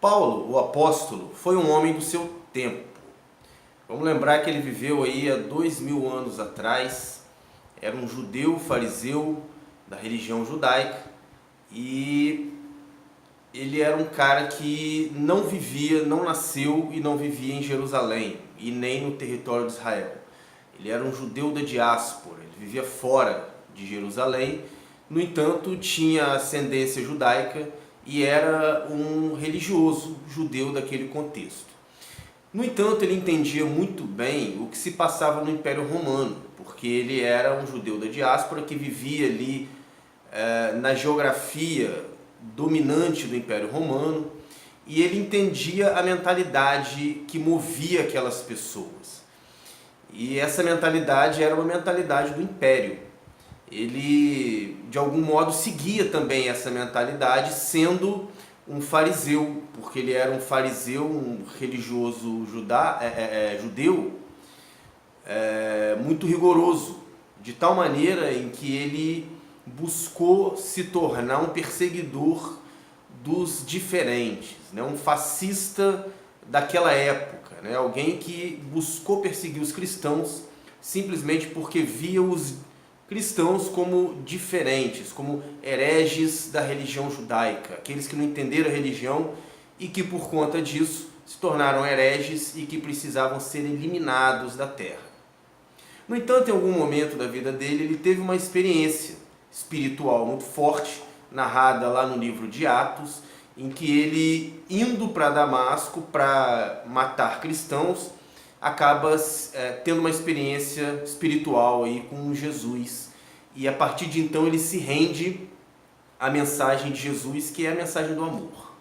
Paulo, o apóstolo, foi um homem do seu tempo. Vamos lembrar que ele viveu aí há 2000 anos atrás, era um judeu fariseu da religião judaica e ele era um cara que não vivia, não nasceu e não vivia em Jerusalém e nem no território de Israel. Ele era um judeu da diáspora, ele vivia fora de Jerusalém, no entanto tinha ascendência judaica e era um religioso judeu daquele contexto. No entanto, ele entendia muito bem o que se passava no Império Romano, porque ele era um judeu da diáspora que vivia ali na geografia dominante do Império Romano, e ele entendia a mentalidade que movia aquelas pessoas. E essa mentalidade era uma mentalidade do Império. Ele, de algum modo, seguia também essa mentalidade, sendo um fariseu, porque ele era um fariseu, um religioso judeu, muito rigoroso, de tal maneira em que ele buscou se tornar um perseguidor dos diferentes, né? Um fascista daquela época, né? Alguém que buscou perseguir os cristãos simplesmente porque via os cristãos como diferentes, como hereges da religião judaica, aqueles que não entenderam a religião e que por conta disso se tornaram hereges e que precisavam ser eliminados da terra. No entanto, em algum momento da vida dele, ele teve uma experiência espiritual muito forte, narrada lá no livro de Atos, em que ele, indo para Damasco para matar cristãos, acaba tendo uma experiência espiritual aí com Jesus. E a partir de então ele se rende à mensagem de Jesus, que é a mensagem do amor.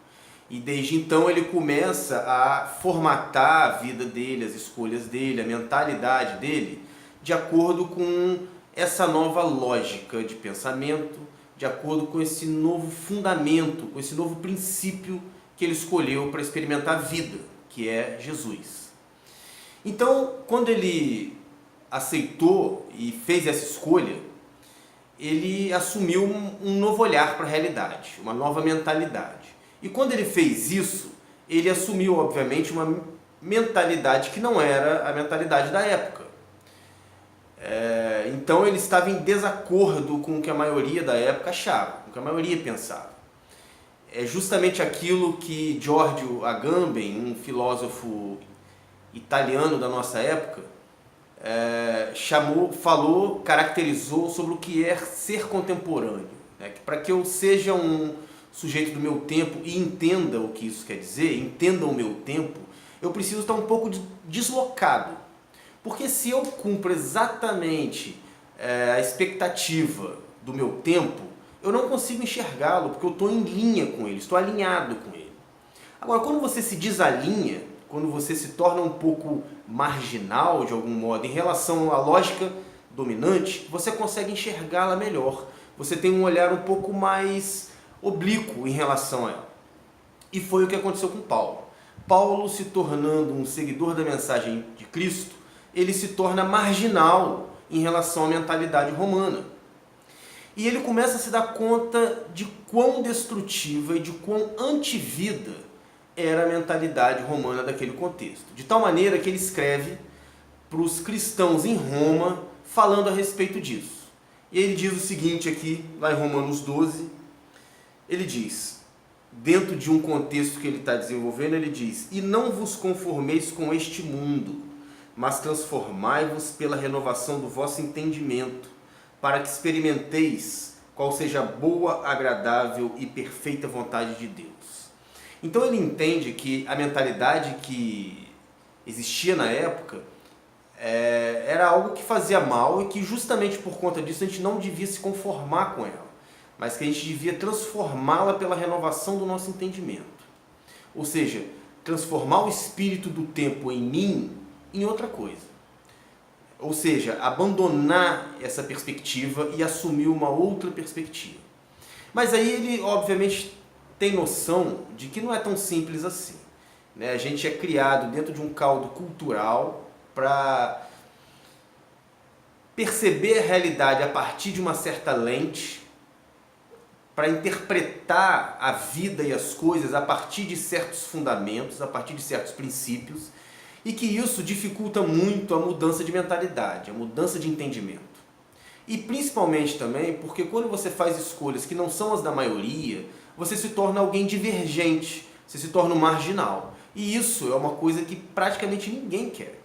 E desde então ele começa a formatar a vida dele, as escolhas dele, a mentalidade dele, de acordo com essa nova lógica de pensamento, de acordo com esse novo fundamento, com esse novo princípio que ele escolheu para experimentar a vida, que é Jesus. Então, quando ele aceitou e fez essa escolha, ele assumiu um novo olhar para a realidade, uma nova mentalidade. E quando ele fez isso, ele assumiu, obviamente, uma mentalidade que não era a mentalidade da época. Então ele estava em desacordo com o que a maioria da época achava, com o que a maioria pensava. É justamente aquilo que Giorgio Agamben, um filósofo italiano da nossa época, caracterizou sobre o que é ser contemporâneo. Né? Para que eu seja um sujeito do meu tempo e entenda o que isso quer dizer, entenda o meu tempo, eu preciso estar um pouco deslocado. Porque se eu cumpro exatamente a expectativa do meu tempo, eu não consigo enxergá-lo, porque eu estou em linha com ele, estou alinhado com ele. Agora, quando você se desalinha, quando você se torna um pouco marginal, de algum modo, em relação à lógica dominante, você consegue enxergá-la melhor. Você tem um olhar um pouco mais oblíquo em relação a ela. E foi o que aconteceu com Paulo. Paulo, se tornando um seguidor da mensagem de Cristo, ele se torna marginal em relação à mentalidade romana. E ele começa a se dar conta de quão destrutiva e de quão antivida era a mentalidade romana daquele contexto. De tal maneira que ele escreve para os cristãos em Roma falando a respeito disso. E ele diz o seguinte aqui, lá em Romanos 12, ele diz, dentro de um contexto que ele está desenvolvendo, ele diz: "E não vos conformeis com este mundo, mas transformai-vos pela renovação do vosso entendimento, para que experimenteis qual seja a boa, agradável e perfeita vontade de Deus." Então ele entende que a mentalidade que existia na época era algo que fazia mal e que justamente por conta disso a gente não devia se conformar com ela, mas que a gente devia transformá-la pela renovação do nosso entendimento. Ou seja, transformar o espírito do tempo em mim em outra coisa. Ou seja, abandonar essa perspectiva e assumir uma outra perspectiva. Mas aí ele, obviamente, tem noção de que não é tão simples assim. Né? A gente é criado dentro de um caldo cultural para perceber a realidade a partir de uma certa lente, para interpretar a vida e as coisas a partir de certos fundamentos, a partir de certos princípios, e que isso dificulta muito a mudança de mentalidade, a mudança de entendimento. E principalmente também porque quando você faz escolhas que não são as da maioria, você se torna alguém divergente, você se torna um marginal. E isso é uma coisa que praticamente ninguém quer.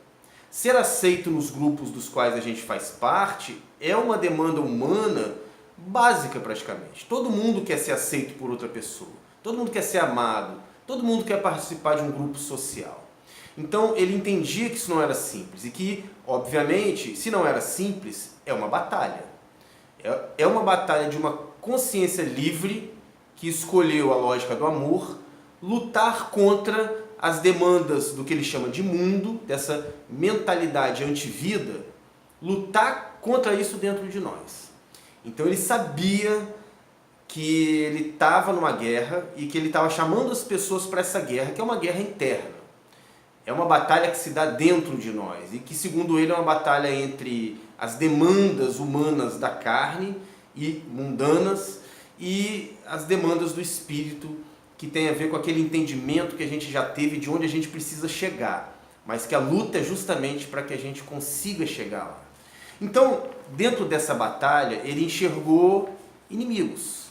Ser aceito nos grupos dos quais a gente faz parte é uma demanda humana básica praticamente. Todo mundo quer ser aceito por outra pessoa, todo mundo quer ser amado, todo mundo quer participar de um grupo social. Então ele entendia que isso não era simples e que, obviamente, se não era simples, é uma batalha. É uma batalha de uma consciência livre que escolheu a lógica do amor, lutar contra as demandas do que ele chama de mundo, dessa mentalidade antivida, lutar contra isso dentro de nós. Então ele sabia que ele estava numa guerra e que ele estava chamando as pessoas para essa guerra, que é uma guerra interna. É uma batalha que se dá dentro de nós e que, segundo ele, é uma batalha entre as demandas humanas da carne e mundanas e as demandas do espírito, que tem a ver com aquele entendimento que a gente já teve de onde a gente precisa chegar, mas que a luta é justamente para que a gente consiga chegar lá. Então, dentro dessa batalha, ele enxergou inimigos.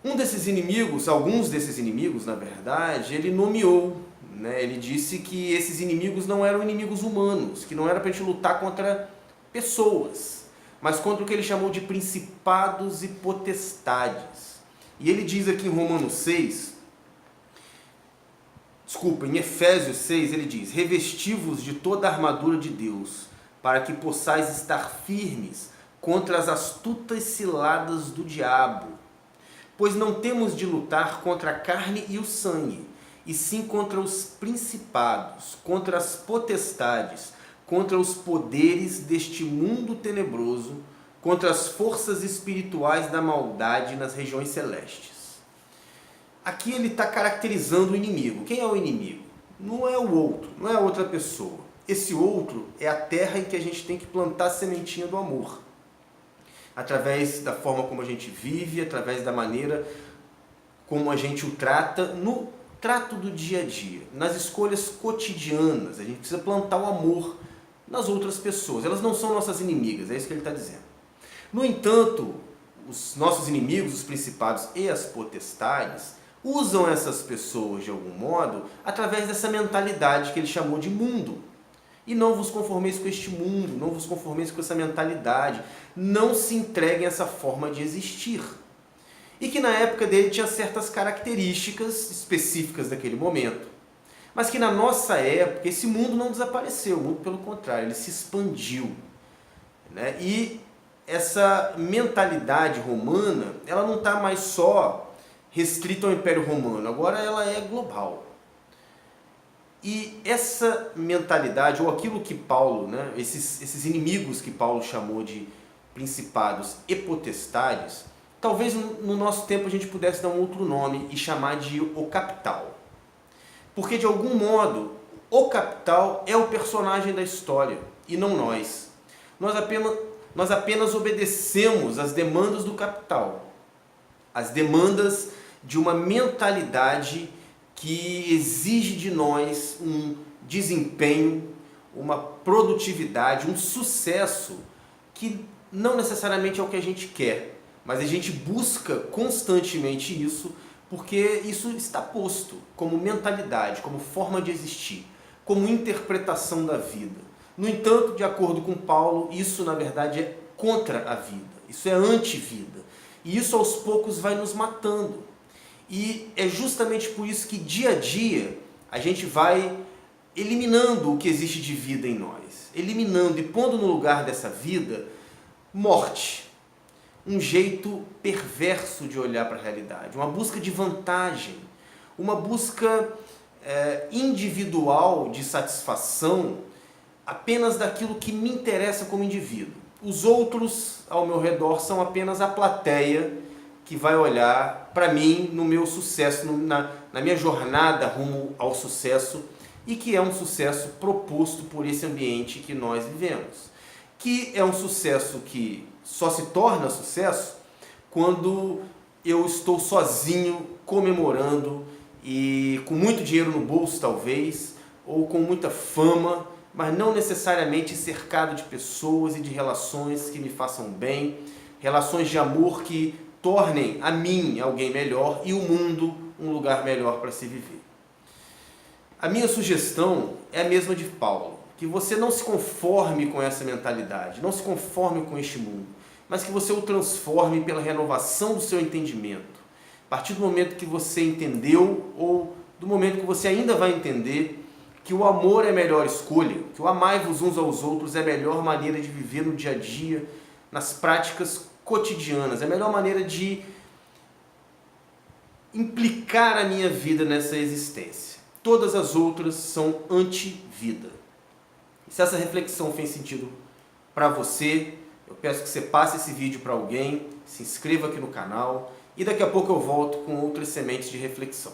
Um desses inimigos, alguns desses inimigos, na verdade, ele nomeou. Ele disse que esses inimigos não eram inimigos humanos, que não era para a gente lutar contra pessoas, mas contra o que ele chamou de principados e potestades. E ele diz aqui em em Efésios 6, ele diz: revesti-vos de toda a armadura de Deus, para que possais estar firmes contra as astutas ciladas do diabo. Pois não temos de lutar contra a carne e o sangue, e sim contra os principados, contra as potestades, contra os poderes deste mundo tenebroso, contra as forças espirituais da maldade nas regiões celestes. Aqui ele está caracterizando o inimigo. Quem é o inimigo? Não é o outro, não é a outra pessoa. Esse outro é a terra em que a gente tem que plantar a sementinha do amor. Através da forma como a gente vive, através da maneira como a gente o trata no trato do dia a dia, nas escolhas cotidianas. A gente precisa plantar o amor nas outras pessoas. Elas não são nossas inimigas, é isso que ele está dizendo. No entanto, os nossos inimigos, os principados e as potestades, usam essas pessoas de algum modo através dessa mentalidade que ele chamou de mundo. E não vos conformeis com este mundo, não vos conformeis com essa mentalidade, não se entreguem a essa forma de existir. E que na época dele tinha certas características específicas daquele momento. Mas que na nossa época esse mundo não desapareceu, muito pelo contrário, ele se expandiu. E essa mentalidade romana, ela não está mais só restrita ao Império Romano, agora ela é global. E essa mentalidade, ou aquilo que Paulo, esses inimigos que Paulo chamou de principados e potestades, talvez no nosso tempo a gente pudesse dar um outro nome e chamar de o capital. Porque de algum modo, o capital é o personagem da história e não nós. Nós apenas obedecemos às demandas do capital, às demandas de uma mentalidade que exige de nós um desempenho, uma produtividade, um sucesso que não necessariamente é o que a gente quer, mas a gente busca constantemente isso porque isso está posto como mentalidade, como forma de existir, como interpretação da vida. No entanto, de acordo com Paulo, isso na verdade é contra a vida, isso é anti-vida. E isso aos poucos vai nos matando. E é justamente por isso que dia a dia a gente vai eliminando o que existe de vida em nós, eliminando e pondo no lugar dessa vida morte, um jeito perverso de olhar para a realidade, uma busca de vantagem, uma busca individual de satisfação apenas daquilo que me interessa como indivíduo. Os outros ao meu redor são apenas a plateia que vai olhar para mim no meu sucesso, na minha jornada rumo ao sucesso, e que é um sucesso proposto por esse ambiente que nós vivemos. Que é um sucesso que só se torna sucesso quando eu estou sozinho, comemorando e com muito dinheiro no bolso talvez, ou com muita fama, mas não necessariamente cercado de pessoas e de relações que me façam bem, relações de amor que tornem a mim alguém melhor e o mundo um lugar melhor para se viver. A minha sugestão é a mesma de Paulo, que você não se conforme com essa mentalidade, não se conforme com este mundo, mas que você o transforme pela renovação do seu entendimento. A partir do momento que você entendeu, ou do momento que você ainda vai entender, que o amor é a melhor escolha, que o amai-vos uns aos outros é a melhor maneira de viver no dia a dia, nas práticas cotidianas, é a melhor maneira de implicar a minha vida nessa existência. Todas as outras são anti-vida. Se essa reflexão fez sentido para você, eu peço que você passe esse vídeo para alguém, se inscreva aqui no canal e daqui a pouco eu volto com outras sementes de reflexão.